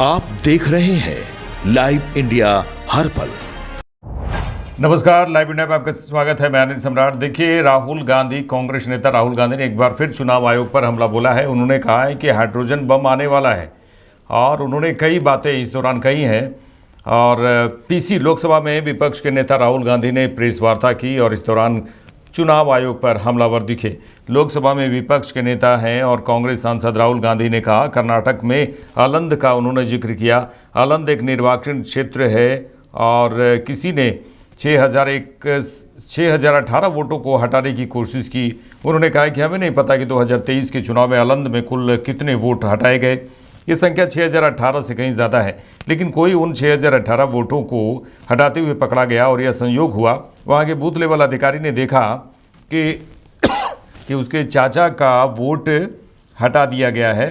आप देख रहे हैं लाइव इंडिया हर पल। नमस्कार, लाइव इंडिया में आपका स्वागत है। मैं आनंद सम्राट। देखिए, राहुल गांधी, कांग्रेस नेता राहुल गांधी ने एक बार फिर चुनाव आयोग पर हमला बोला है। उन्होंने कहा है कि हाइड्रोजन बम आने वाला है और उन्होंने कई बातें इस दौरान कही हैं। और पीसी लोकसभा में विपक्ष के नेता राहुल गांधी ने प्रेस वार्ता की और इस दौरान चुनाव आयोग पर हमलावर दिखे। लोकसभा में विपक्ष के नेता हैं और कांग्रेस सांसद राहुल गांधी ने कहा, कर्नाटक में आलंद का उन्होंने जिक्र किया। आलंद एक निर्वाचन क्षेत्र है और किसी ने 6018 वोटों को हटाने की कोशिश की। उन्होंने कहा कि हमें नहीं पता कि 2023 के चुनाव में आलंद में कुल कितने वोट हटाए गए। ये संख्या 6018 से कहीं ज़्यादा है, लेकिन कोई उन 6018 वोटों को हटाते हुए पकड़ा गया और यह संयोग हुआ। वहाँ के बूथ लेवल अधिकारी ने देखा कि उसके चाचा का वोट हटा दिया गया है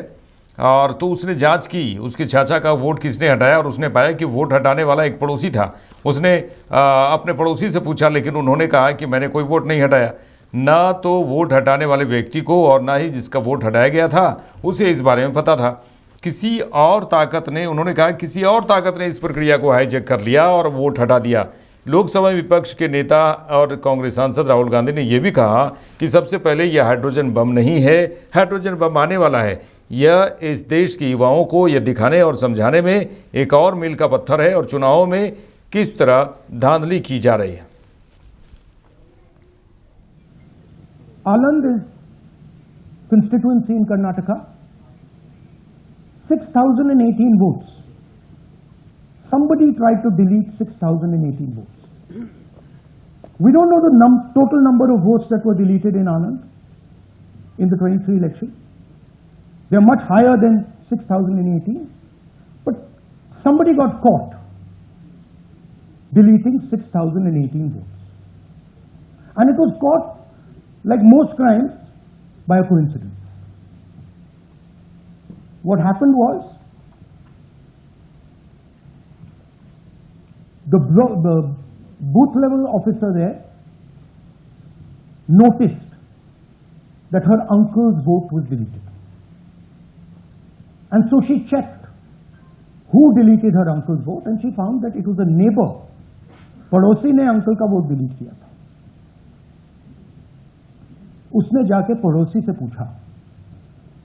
और तो उसने जांच की, उसके चाचा का वोट किसने हटाया और उसने पाया कि वोट हटाने वाला एक पड़ोसी था। उसने अपने पड़ोसी से पूछा, लेकिन उन्होंने कहा कि मैंने कोई वोट नहीं हटाया। ना तो वोट हटाने वाले व्यक्ति को और ना ही जिसका वोट हटाया गया था उसे इस बारे में पता था। किसी और ताकत ने, उन्होंने कहा, किसी और ताकत ने इस प्रक्रिया को हाईजैक कर लिया और वोट हटा दिया। लोकसभा विपक्ष के नेता और कांग्रेस सांसद राहुल गांधी ने यह भी कहा कि सबसे पहले यह हाइड्रोजन बम नहीं है, हाइड्रोजन बम आने वाला है। यह इस देश के युवाओं को यह दिखाने और समझाने में एक और मील का पत्थर है और चुनावों में किस तरह धांधली की जा रही है। Aland is constituency in Karnataka, 6,018 votes. Somebody tried to delete 6,018 votes. We don't know the total number of votes that were deleted in Anand in the 23 election. They are much higher than 6,018, but somebody got caught deleting 6,018 votes. And it was caught, like most crimes, by a coincidence. What happened was, the booth level officer there noticed that her uncle's vote was deleted. And so she checked who deleted her uncle's vote and she found that it was a neighbor. पड़ोसी ने uncle का vote delete किया था। उसने जाके पड़ोसी से पूछा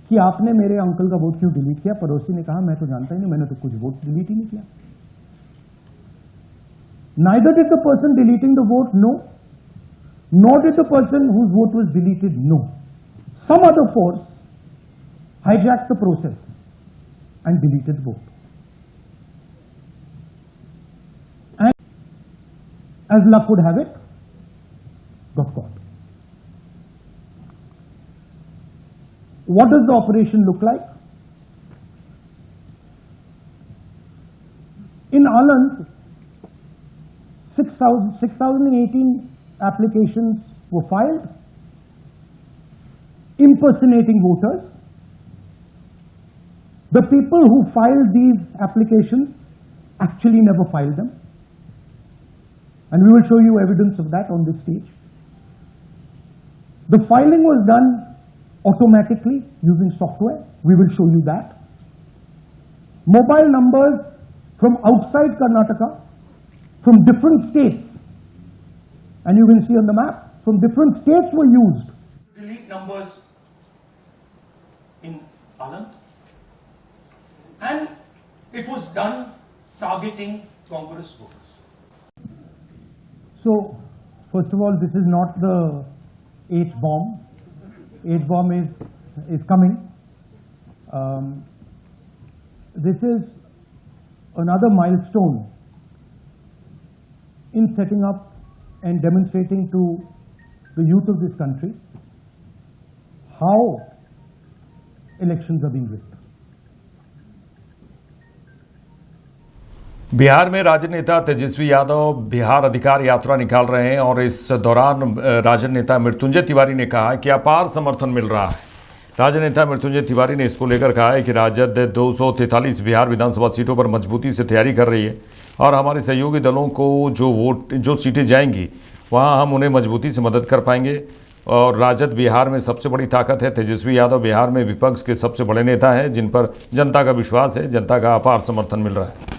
कि आपने मेरे अंकल का वोट क्यों डिलीट किया। पड़ोसी ने कहा, मैं तो जानता ही नहीं, मैंने तो कुछ वोट डिलीट ही नहीं किया। Neither did the person deleting the vote know, nor did the person whose vote was deleted know. Some other force hijacked the process and deleted the vote. And as luck would have it, got caught. What does the operation look like? In Aland, 6,018 applications were filed, impersonating voters. The people who filed these applications actually never filed them. And we will show you evidence of that on this stage. The filing was done automatically using software. We will show you that. Mobile numbers from outside Karnataka, from different states, and you can see on the map, from different states were used. Delete numbers in Aland, and it was done targeting Congress voters. So, first of all, this is not the H-bomb. H-bomb is coming. This is another milestone in setting up and demonstrating to the youth of this country how elections are being rigged. Bihar में राजनेता तेजस्वी यादव बिहार अधिकार यात्रा निकाल रहे हैं और इस दौरान राजनेता मृत्युंजय तिवारी ने कहा कि अपार समर्थन मिल रहा है। राजनेता मृत्युंजय तिवारी ने इसको लेकर कहा है कि राजद 243 बिहार विधानसभा सीटों पर मजबूती से तैयारी कर रही है और हमारे सहयोगी दलों को जो सीटें जाएंगी वहां हम उन्हें मजबूती से मदद कर पाएंगे। और राजद बिहार में सबसे बड़ी ताकत है। तेजस्वी यादव बिहार में विपक्ष के सबसे बड़े नेता हैं, जिन पर जनता का विश्वास है, जनता का अपार समर्थन मिल रहा है।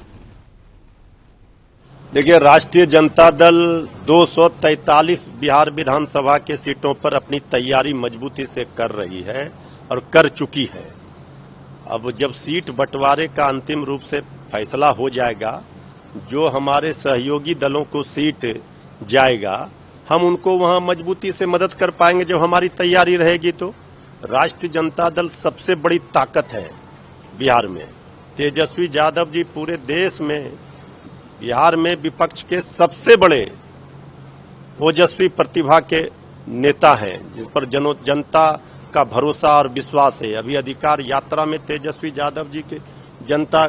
देखिए, राष्ट्रीय जनता दल 243 बिहार विधानसभा के सीटों पर अपनी तैयारी मजबूती से कर रही है और कर चुकी है। अब जब सीट बंटवारे का अंतिम रूप से फैसला हो जाएगा, जो हमारे सहयोगी दलों को सीट जाएगा, हम उनको वहां मजबूती से मदद कर पाएंगे जब हमारी तैयारी रहेगी। तो राष्ट्रीय जनता दल सबसे बड़ी ताकत है बिहार में। तेजस्वी यादव जी पूरे देश में बिहार में विपक्ष के सबसे बड़े ओजस्वी प्रतिभा के नेता हैं, जिस पर जनता का भरोसा और विश्वास है। अभी अधिकार यात्रा में तेजस्वी यादव जी के जनता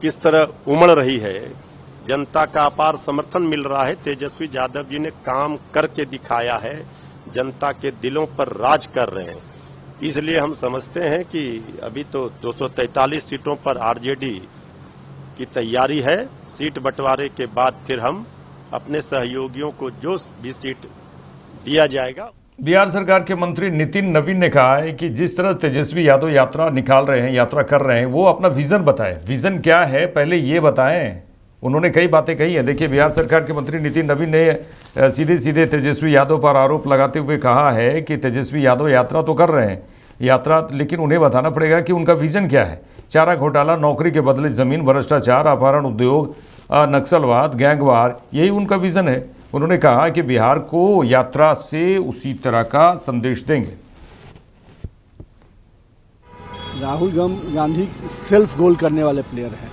किस तरह उमड़ रही है, जनता का अपार समर्थन मिल रहा है। तेजस्वी यादव जी ने काम करके दिखाया है, जनता के दिलों पर राज कर रहे हैं। इसलिए हम समझते हैं कि अभी तो 243 सीटों पर आरजेडी की तैयारी है। सीट बंटवारे के बाद फिर हम अपने सहयोगियों को जो भी सीट दिया जाएगा। बिहार सरकार के मंत्री नितिन नवीन ने कहा है कि जिस तरह तेजस्वी यादव यात्रा निकाल रहे हैं, यात्रा कर रहे हैं, वो अपना विजन बताएं। विजन क्या है पहले ये बताएं। उन्होंने कई बातें कही हैं। देखिए, बिहार सरकार के मंत्री नितिन नवीन ने सीधे सीधे तेजस्वी यादव पर आरोप लगाते हुए कहा है कि तेजस्वी यादव यात्रा तो कर रहे हैं, यात्रा, लेकिन उन्हें बताना पड़ेगा कि उनका विजन क्या है। चारा घोटाला, नौकरी के बदले जमीन, भ्रष्टाचार, अपहरण, उद्योग, नक्सलवाद, गैंगवार, यही उनका विजन है। उन्होंने कहा कि बिहार को यात्रा से उसी तरह का संदेश देंगे। राहुल गांधी सेल्फ गोल करने वाले प्लेयर हैं,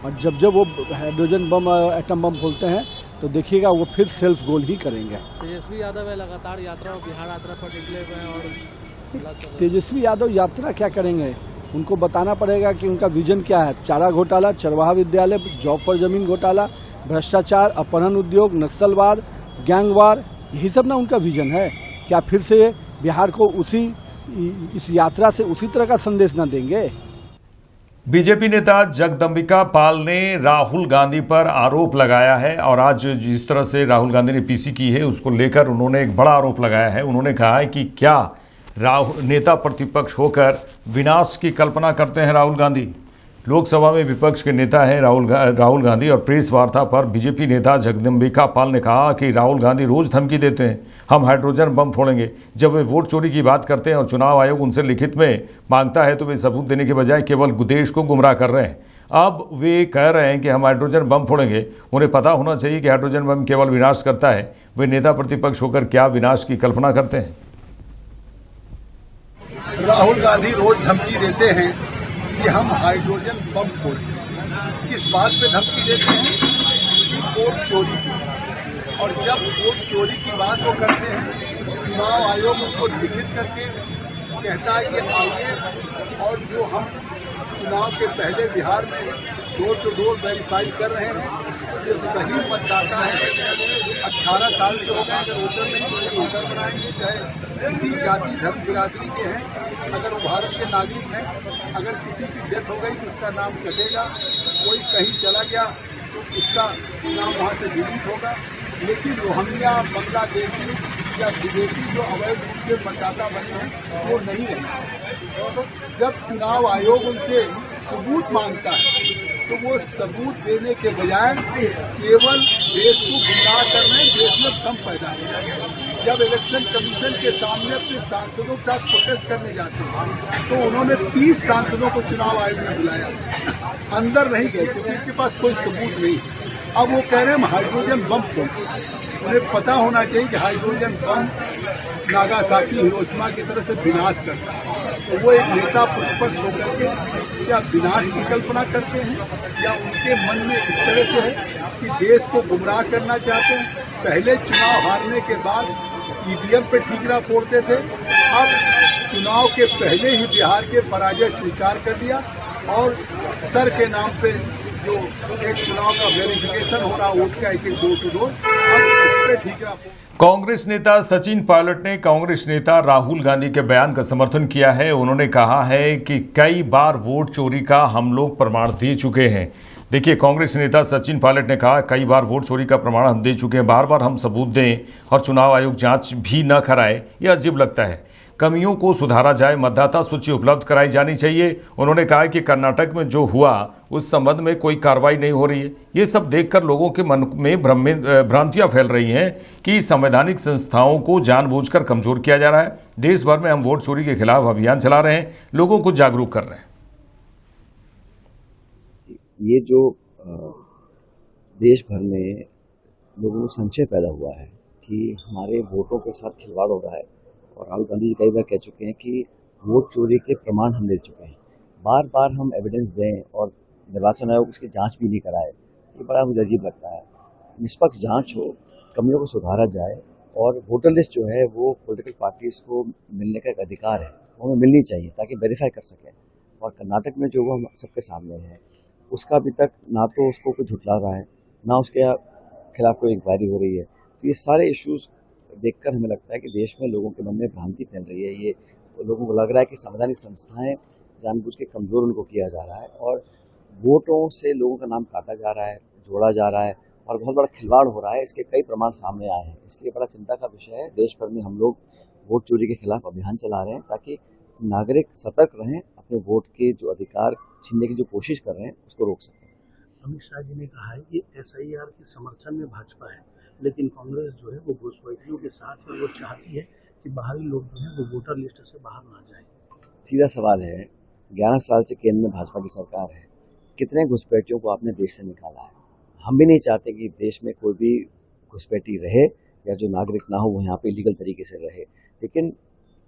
और जब जब वो हाइड्रोजन बम, एटम बम खोलते हैं तो देखिएगा वो फिर सेल्फ गोल ही करेंगे। तेजस्वी यादव लगातार यात्रा बिहार यात्रा पर निकले हुए हैं और तेजस्वी यादव यात्रा क्या करेंगे, उनको बताना पड़ेगा कि उनका विजन क्या है। चारा घोटाला, चरवाहा विद्यालय, जॉब फॉर जमीन घोटाला, भ्रष्टाचार, अपहरण, उद्योग, नक्सलवाद, गैंगवार, यही सब ना उनका विजन है। क्या फिर से बिहार को इस यात्रा से उसी तरह का संदेश न देंगे? बीजेपी नेता जगदम्बिका पाल ने राहुल गांधी पर आरोप लगाया है, और आज जिस तरह से राहुल गांधी ने पीसी की है उसको लेकर उन्होंने एक बड़ा आरोप लगाया है। उन्होंने कहा है कि क्या नेता प्रतिपक्ष होकर विनाश की कल्पना करते हैं राहुल गांधी। लोकसभा में विपक्ष के नेता हैं राहुल गांधी, और प्रेस वार्ता पर बीजेपी नेता जगदम्बिका पाल ने कहा कि राहुल गांधी रोज धमकी देते हैं, हम हाइड्रोजन बम फोड़ेंगे। जब वे वोट चोरी की बात करते हैं और चुनाव आयोग उनसे लिखित में मांगता है तो वे सबूत देने के बजाय केवल देश को गुमराह कर रहे हैं। अब वे कह रहे हैं कि हम हाइड्रोजन बम फोड़ेंगे। उन्हें पता होना चाहिए कि हाइड्रोजन बम केवल विनाश करता है। वे नेता प्रतिपक्ष होकर क्या विनाश की कल्पना करते हैं? राहुल गांधी रोज धमकी देते हैं कि हम हाइड्रोजन बम फोड़ेंगे। किस बात पे धमकी देते हैं? कि वोट चोरी की। और जब वोट चोरी की बात वो करते हैं, चुनाव आयोग उनको लिखित करके कहता है कि आइए, और जो हम चुनाव के पहले बिहार में डोर टू डोर वेरीफाई कर रहे हैं, जो सही मतदाता है 18 साल के हो गए, अगर वोटर नहीं तो वोटर बनाएंगे, चाहे किसी जाति धर्म बिरादरी के हैं, अगर वो भारत के नागरिक हैं, अगर किसी की डेथ हो गई तो उसका नाम कटेगा, कोई कहीं चला गया तो उसका नाम वहाँ से डिलीट होगा। लेकिन रोहिंग्या, बांग्लादेशी या विदेशी जो अवैध रूप से मतदाता बने हैं वो नहीं रहे। जब चुनाव आयोग उनसे सबूत मांगता है तो वो सबूत देने के बजाय केवल देश को गुमराह कर रहे हैं, देश में भ्रम पैदा है। जब इलेक्शन कमीशन के सामने अपने सांसदों के साथ प्रोटेस्ट करने जाते हैं तो उन्होंने 30 सांसदों को चुनाव आयोग ने बुलाया, अंदर नहीं गए क्योंकि उनके पास कोई सबूत नहीं। अब वो कह रहे हैं हम हाइड्रोजन बम फोड़ेंगे। उन्हें पता होना चाहिए कि हाइड्रोजन बम नागासाकी, हिरोशिमा की तरह से विनाश करता है। तो वो एक नेता प्रतिपक्ष होकर के क्या विनाश की कल्पना करते हैं, या उनके मन में इस तरह से है कि देश को गुमराह करना चाहते हैं? पहले चुनाव हारने के बाद ईवीएम पे ठीकरा फोड़ते थे, अब चुनाव के पहले ही बिहार के पराजय स्वीकार कर लिया, और सर के नाम पे जो एक चुनाव का वेरिफिकेशन हो रहा वोट का, एक डोर टू डोर, अब उस पे ठीकरा फोड़। कांग्रेस नेता सचिन पायलट ने कांग्रेस नेता राहुल गांधी के बयान का समर्थन किया है। उन्होंने कहा है कि कई बार वोट चोरी का हम लोग प्रमाण दे चुके हैं। देखिए, कांग्रेस नेता सचिन पायलट ने कहा, कई बार वोट चोरी का प्रमाण हम दे चुके हैं, बार बार हम सबूत दें और चुनाव आयोग जांच भी न कराए, यह अजीब लगता है। कमियों को सुधारा जाए, मतदाता सूची उपलब्ध कराई जानी चाहिए। उन्होंने कहा कि कर्नाटक में जो हुआ उस संबंध में कोई कार्रवाई नहीं हो रही है। ये सब देखकर लोगों के मन में भ्रांतियां फैल रही हैं कि संवैधानिक संस्थाओं को जानबूझकर कमजोर किया जा रहा है। देश भर में हम वोट चोरी के खिलाफ अभियान चला रहे हैं, लोगों को जागरूक कर रहे हैं। ये जो देश भर में लोगों को संशय पैदा हुआ है कि हमारे वोटों के साथ खिलवाड़ हो रहा है, और राहुल गांधी जी कई बार कह चुके हैं कि वोट चोरी के प्रमाण हम ले चुके हैं। बार बार हम एविडेंस दें और निर्वाचन आयोग उसकी जांच भी नहीं कराए, ये बड़ा मुझे अजीब लगता है। निष्पक्ष जांच हो, कमियों को सुधारा जाए, और वोटर लिस्ट जो है वो पॉलिटिकल पार्टीज को मिलने का एक अधिकार है, वो हमें मिलनी चाहिए ताकि वेरीफाई कर सकें। और कर्नाटक में जो वो हम सबके सामने है, उसका अभी तक ना तो उसको कोई झुठला रहा है, ना उसके खिलाफ कोई इंक्वायरी हो रही है। तो ये सारे इश्यूज देखकर हमें लगता है कि देश में लोगों के मन में भ्रांति फैल रही है। ये लोगों को लग रहा है कि संवैधानिक संस्थाएं जानबूझ के कमज़ोर उनको किया जा रहा है, और वोटों से लोगों का नाम काटा जा रहा है, जोड़ा जा रहा है, और बहुत बड़ा खिलवाड़ हो रहा है। इसके कई प्रमाण सामने आए हैं, इसलिए बड़ा चिंता का विषय है। देश भर में हम लोग वोट चोरी के खिलाफ अभियान चला रहे हैं ताकि नागरिक सतर्क रहें, अपने वोट के जो अधिकार छीनने की जो कोशिश कर रहे हैं उसको रोक सकें। अमित शाह जी ने कहा है कि SIR के समर्थन में भाजपा है, लेकिन कांग्रेस जो है वो घुसपैठियों के साथ है, वो चाहती है कि बाहरी लोग जो है वो वोटर लिस्ट से बाहर ना जाएं। सीधा सवाल है, 11 साल से केंद्र में भाजपा की सरकार है, कितने घुसपैठियों को आपने देश से निकाला है? हम भी नहीं चाहते कि देश में कोई भी घुसपैठी रहे या जो नागरिक ना हो वो यहाँ पे इलीगल तरीके से रहे, लेकिन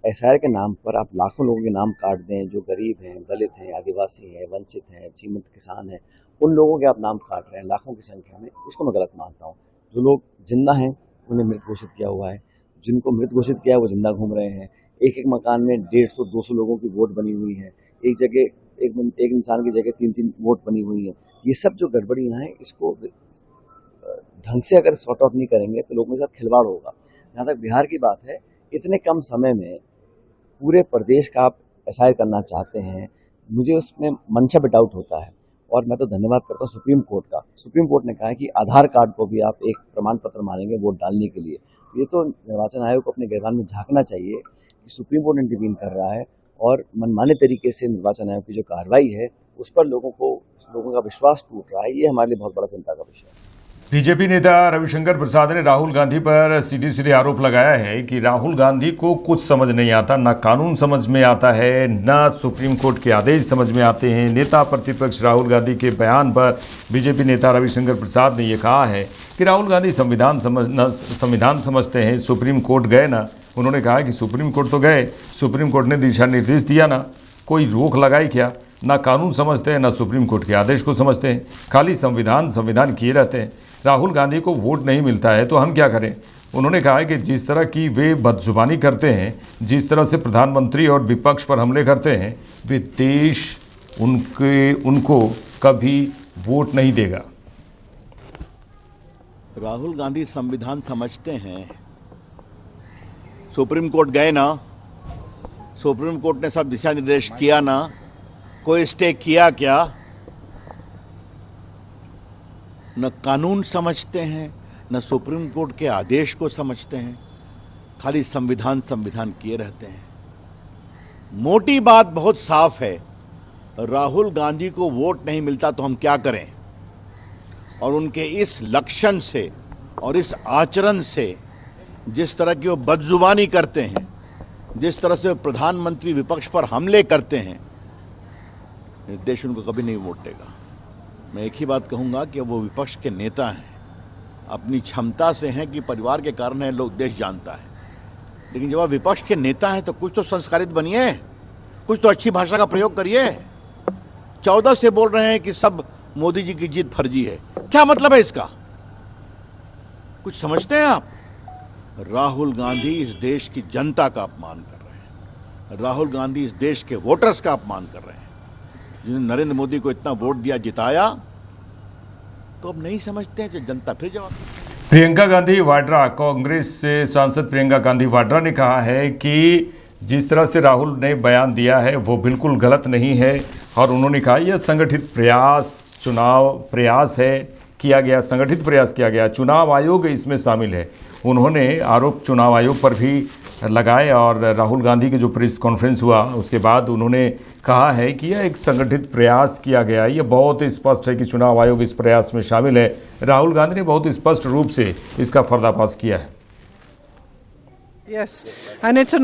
SIR के नाम पर आप लाखों लोगों के नाम काट दें, जो गरीब हैं, दलित हैं, आदिवासी हैं, वंचित हैं, सीमित किसान हैं, उन लोगों के आप नाम काट रहे हैं लाखों की संख्या में। इसको मैं गलत मानता हूँ। जो लोग जिंदा हैं उन्हें मृत घोषित किया हुआ है, जिनको मृत घोषित किया है वो जिंदा घूम रहे हैं। एक एक मकान में 150-200 लोगों की वोट बनी हुई है, एक जगह एक इंसान की जगह 3-3 वोट बनी हुई है। ये सब जो गड़बड़ियाँ हैं, इसको ढंग से अगर सॉर्ट आउट नहीं करेंगे तो लोगों के साथ खिलवाड़ होगा। जहाँ तक बिहार की बात है, इतने कम समय में पूरे प्रदेश का आप SIR करना चाहते हैं, मुझे उसमें मंशा पे डाउट होता है। और मैं तो धन्यवाद करता हूँ सुप्रीम कोर्ट का। सुप्रीम कोर्ट ने कहा है कि आधार कार्ड को भी आप एक प्रमाण पत्र मानेंगे वोट डालने के लिए। तो ये तो निर्वाचन आयोग को अपने गिरबान में झांकना चाहिए कि सुप्रीम कोर्ट इंटरवीन कर रहा है, और मनमाने तरीके से निर्वाचन आयोग की जो कार्रवाई है उस पर लोगों का विश्वास टूट रहा है। ये हमारे लिए बहुत बड़ा चिंता का विषय है। बीजेपी नेता रविशंकर प्रसाद ने राहुल गांधी पर सीधे सीधे आरोप लगाया है कि राहुल गांधी को कुछ समझ नहीं आता, ना कानून समझ में आता है, ना सुप्रीम कोर्ट के आदेश समझ में आते हैं। नेता प्रतिपक्ष राहुल गांधी के बयान पर बीजेपी नेता रविशंकर प्रसाद ने यह कहा है कि राहुल गांधी संविधान समझते हैं, सुप्रीम कोर्ट गए ना। उन्होंने कहा कि सुप्रीम कोर्ट तो गए, सुप्रीम कोर्ट ने दिशा निर्देश दिया ना, कोई रोक लगाई क्या? ना कानून समझते हैं, ना सुप्रीम कोर्ट के आदेश को समझते हैं, खाली संविधान किए रहते हैं। राहुल गांधी को वोट नहीं मिलता है तो हम क्या करें? उन्होंने कहा कि जिस तरह की वे बदजुबानी करते हैं, जिस तरह से प्रधानमंत्री और विपक्ष पर हमले करते हैं, वे देश उनको कभी वोट नहीं देगा। राहुल गांधी संविधान समझते हैं, सुप्रीम कोर्ट गए ना, सुप्रीम कोर्ट ने सब दिशा निर्देश किया ना, कोई स्टे किया क्या? न कानून समझते हैं, न सुप्रीम कोर्ट के आदेश को समझते हैं, खाली संविधान किए रहते हैं। मोटी बात बहुत साफ है, राहुल गांधी को वोट नहीं मिलता तो हम क्या करें? और उनके इस लक्षण से और इस आचरण से, जिस तरह की वो बदजुबानी करते हैं, जिस तरह से प्रधानमंत्री विपक्ष पर हमले करते हैं, देश उनको कभी नहीं वोट देगा। मैं एक ही बात कहूंगा कि वो विपक्ष के नेता हैं, अपनी क्षमता से हैं कि परिवार के कारण है, लोग देश जानता है, लेकिन जब आप विपक्ष के नेता हैं तो कुछ तो संस्कारित बनिए, कुछ तो अच्छी भाषा का प्रयोग करिए। 14 से बोल रहे हैं कि सब मोदी जी की जीत फर्जी है, क्या मतलब है इसका? कुछ समझते हैं आप? राहुल गांधी इस देश की जनता का अपमान कर रहे हैं, राहुल गांधी इस देश के वोटर्स का अपमान कर रहे हैं, जिन्होंने नरेंद्र मोदी को इतना वोट दिया, जिताया, तो अब नहीं समझते हैं, जो जनता फिर जवाब। प्रियंका गांधी वाड्रा, कांग्रेस से सांसद प्रियंका गांधी वाड्रा ने कहा है कि जिस तरह से राहुल ने बयान दिया है वो बिल्कुल गलत नहीं है। और उन्होंने कहा यह संगठित प्रयास है, किया गया, संगठित प्रयास किया गया, चुनाव आयोग इसमें शामिल है। उन्होंने आरोप चुनाव आयोग पर भी लगाए और राहुल गांधी के जो प्रेस कॉन्फ्रेंस हुआ उसके बाद उन्होंने कहा है कि यह एक संगठित प्रयास किया गया है। यह बहुत स्पष्ट है कि चुनाव आयोग इस प्रयास में शामिल है। राहुल गांधी ने बहुत स्पष्ट रूप से इसका पर्दाफाश किया है। Yes, and it's a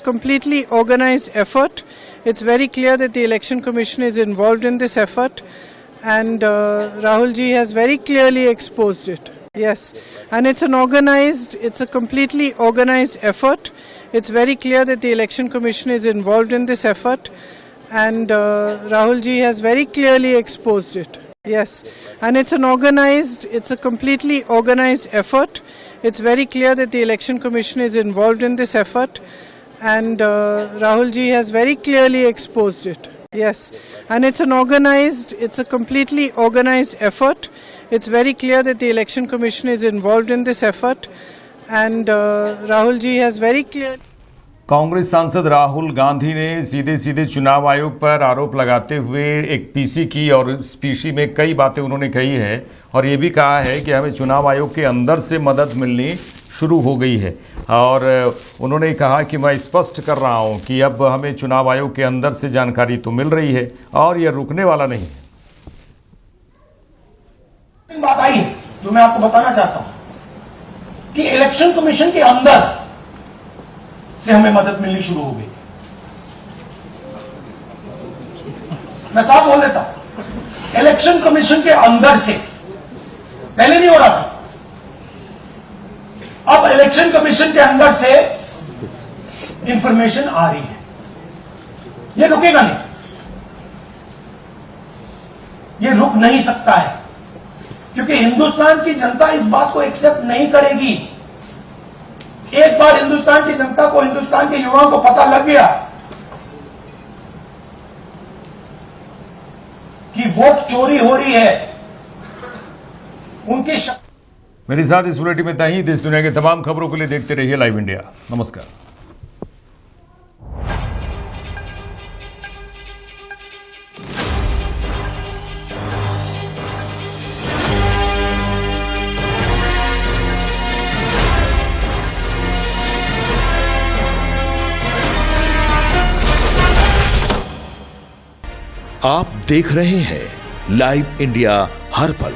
completely organized effort. It's very clear that the Election Commission is involved in this effort, and Rahul ji has very clearly exposed it. Yes, and it's a completely organized effort. It's very clear that the Election Commission is involved in this effort, and Rahul ji has very clearly exposed it. Yes, and it's a completely organized effort. It's very clear that the Election Commission is involved in this effort, and Rahul ji has very clearly exposed it. Yes, and it's a completely organized effort. It's very clear that the Election Commission is involved in this effort, and Rahul ji has very clear. Congress सांसद राहुल गांधी ने सीधे सीधे चुनाव आयोग पर आरोप लगाते हुए एक पीसी की और इस पीसी में कई बातें उन्होंने कही है और ये भी कहा है कि हमें चुनाव आयोग के अंदर से मदद मिलनी शुरू हो गई है। और उन्होंने कहा कि मैं स्पष्ट कर रहा हूं कि अब हमें चुनाव आयोग के अंदर से जानकारी तो मिल रही है और यह रुकने वाला नहीं है। बात आई है जो मैं आपको बताना चाहता हूं कि इलेक्शन कमीशन के अंदर से हमें मदद मिलनी शुरू हो गई। मैं साफ बोल देता हूं, इलेक्शन कमीशन के अंदर से, पहले नहीं हो रहा था, अब इलेक्शन कमीशन के अंदर से इंफॉर्मेशन आ रही है। ये रुकेगा नहीं, ये रुक नहीं सकता है, क्योंकि हिंदुस्तान की जनता इस बात को एक्सेप्ट नहीं करेगी। एक बार हिंदुस्तान की जनता को, हिंदुस्तान के युवाओं को पता लग गया कि वोट चोरी हो रही है, उनकी मेरे साथ इस बुलेटिन में इतना ही। देश दुनिया के तमाम खबरों के लिए देखते रहिए लाइव इंडिया। नमस्कार। आप देख रहे हैं लाइव इंडिया हर पल।